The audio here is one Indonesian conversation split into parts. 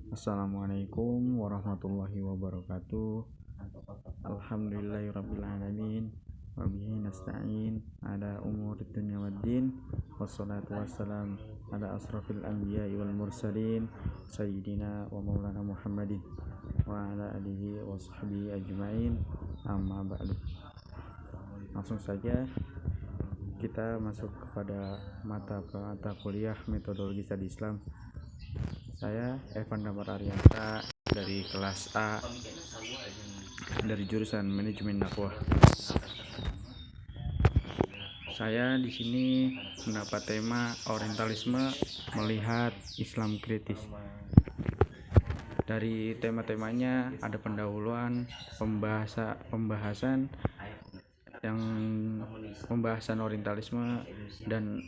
Assalamualaikum warahmatullahi wabarakatuh. Alhamdulillahirrabbilalamin. Wabihi nasta'in ala umur dunya waddin. Wassalatu wassalam ala asrafil anbiya wal mursalin Sayyidina wa maulana Muhammadin wa ala alihi wa sahbihi ajma'in. Amma ba'du. Langsung saja kita masuk kepada mata kuliah metodologi studi Islam. Saya Evan Damar Arianta dari kelas A dari jurusan Manajemen Dakwah. Saya di sini mendapat tema Orientalisme melihat Islam kritis. Dari tema-temanya ada pendahuluan, pembahasan Orientalisme dan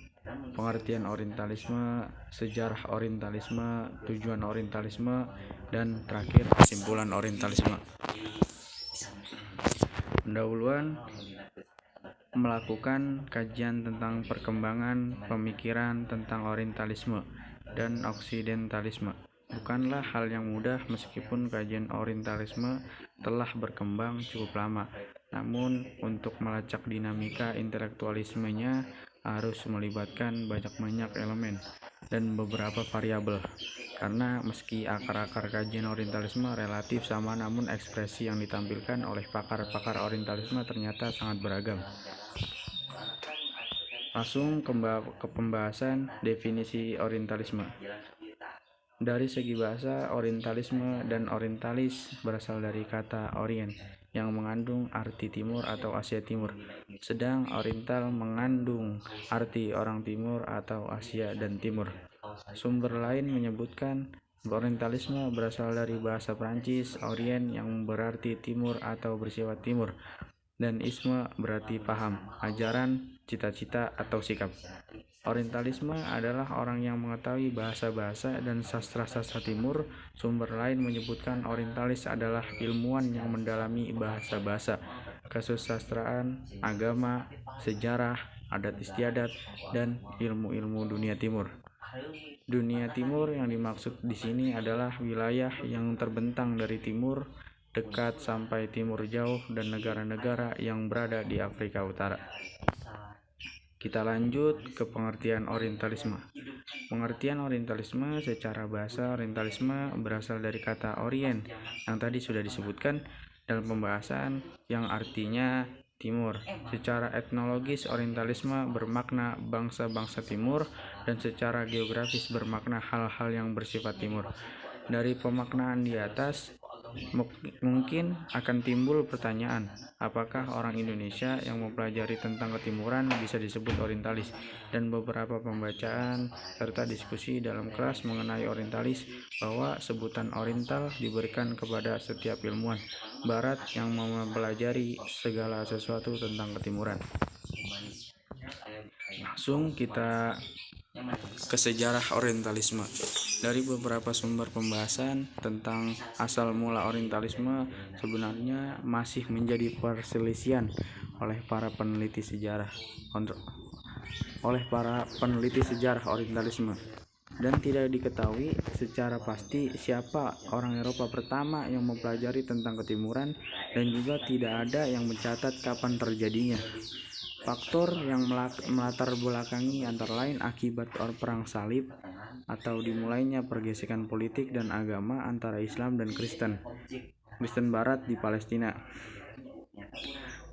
pengertian Orientalisme, sejarah Orientalisme, tujuan Orientalisme, dan terakhir kesimpulan Orientalisme. Pendahuluan melakukan kajian tentang perkembangan pemikiran tentang Orientalisme dan Oksidentalisme. Bukanlah hal yang mudah meskipun kajian Orientalisme telah berkembang cukup lama. Namun untuk melacak dinamika intelektualismenya harus melibatkan banyak elemen dan beberapa variabel. Karena meski akar-akar kajian Orientalisme relatif sama, namun ekspresi yang ditampilkan oleh pakar-pakar Orientalisme ternyata sangat beragam. Langsung ke pembahasan definisi Orientalisme. Dari segi bahasa, Orientalisme dan Orientalis berasal dari kata Orient yang mengandung arti timur atau Asia Timur, sedang Oriental mengandung arti orang timur atau Asia dan Timur. Sumber lain menyebutkan Orientalisme berasal dari bahasa Prancis Orient yang berarti timur atau bersifat timur, dan isme berarti paham, ajaran, cita-cita, atau sikap. Orientalisme adalah orang yang mengetahui bahasa-bahasa dan sastra-sastra timur. Sumber lain menyebutkan Orientalis adalah ilmuwan yang mendalami bahasa-bahasa, kesusastraan, agama, sejarah, adat istiadat, dan ilmu-ilmu dunia timur. Dunia timur yang dimaksud di sini adalah wilayah yang terbentang dari timur dekat sampai timur jauh dan negara-negara yang berada di Afrika Utara. Kita lanjut ke pengertian Orientalisme. Pengertian Orientalisme secara bahasa, Orientalisme berasal dari kata Orient yang tadi sudah disebutkan dalam pembahasan, yang artinya timur. Secara etnologis, Orientalisme bermakna bangsa-bangsa timur, dan secara geografis bermakna hal-hal yang bersifat timur. Dari pemaknaan di atas, mungkin akan timbul pertanyaan, apakah orang Indonesia yang mempelajari tentang ketimuran bisa disebut orientalis? Dan beberapa pembacaan serta diskusi dalam kelas mengenai orientalis bahwa sebutan oriental diberikan kepada setiap ilmuwan barat yang mempelajari segala sesuatu tentang ketimuran. Langsung kita ke sejarah Orientalisme. Dari beberapa sumber pembahasan tentang asal mula Orientalisme sebenarnya masih menjadi perselisihan oleh para peneliti sejarah Orientalisme, dan tidak diketahui secara pasti siapa orang Eropa pertama yang mempelajari tentang ketimuran, dan juga tidak ada yang mencatat kapan terjadinya. Faktor yang melatar belakangi antara lain akibat perang salib atau dimulainya pergesekan politik dan agama antara Islam dan Kristen Barat di Palestina.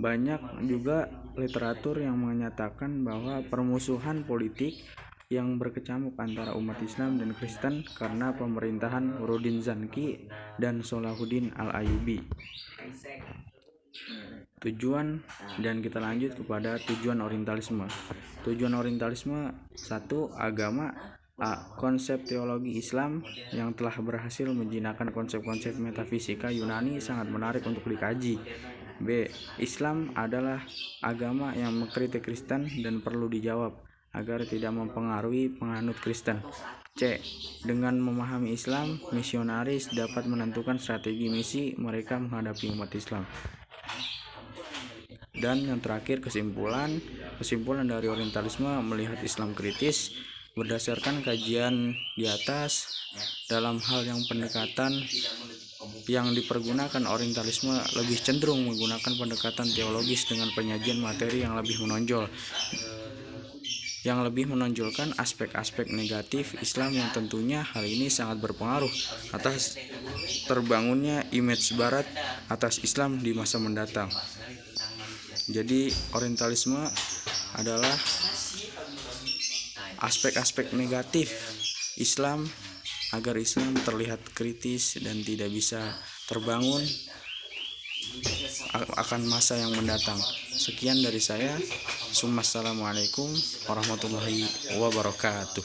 Banyak juga literatur yang menyatakan bahwa permusuhan politik yang berkecamuk antara umat Islam dan Kristen karena pemerintahan Rudin Zanki dan Salahuddin Al-Ayyubi. Tujuan, dan kita lanjut kepada tujuan Orientalisme. Tujuan Orientalisme: 1. Agama. A. Konsep teologi Islam yang telah berhasil menjinakkan konsep-konsep metafisika Yunani sangat menarik untuk dikaji. B. Islam adalah agama yang mengkritik Kristen dan perlu dijawab agar tidak mempengaruhi penganut Kristen. C. Dengan memahami Islam, misionaris dapat menentukan strategi misi mereka menghadapi umat Islam. Dan yang terakhir, kesimpulan dari Orientalisme melihat Islam kritis. Berdasarkan kajian di atas, dalam hal yang pendekatan yang dipergunakan orientalisme lebih cenderung menggunakan pendekatan teologis dengan penyajian materi yang lebih menonjolkan aspek-aspek negatif Islam, yang tentunya hal ini sangat berpengaruh atas terbangunnya image Barat atas Islam di masa mendatang. Jadi orientalisme adalah aspek-aspek negatif Islam agar Islam terlihat kritis dan tidak bisa terbangun akan masa yang mendatang. Sekian dari saya. Assalamualaikum warahmatullahi wabarakatuh.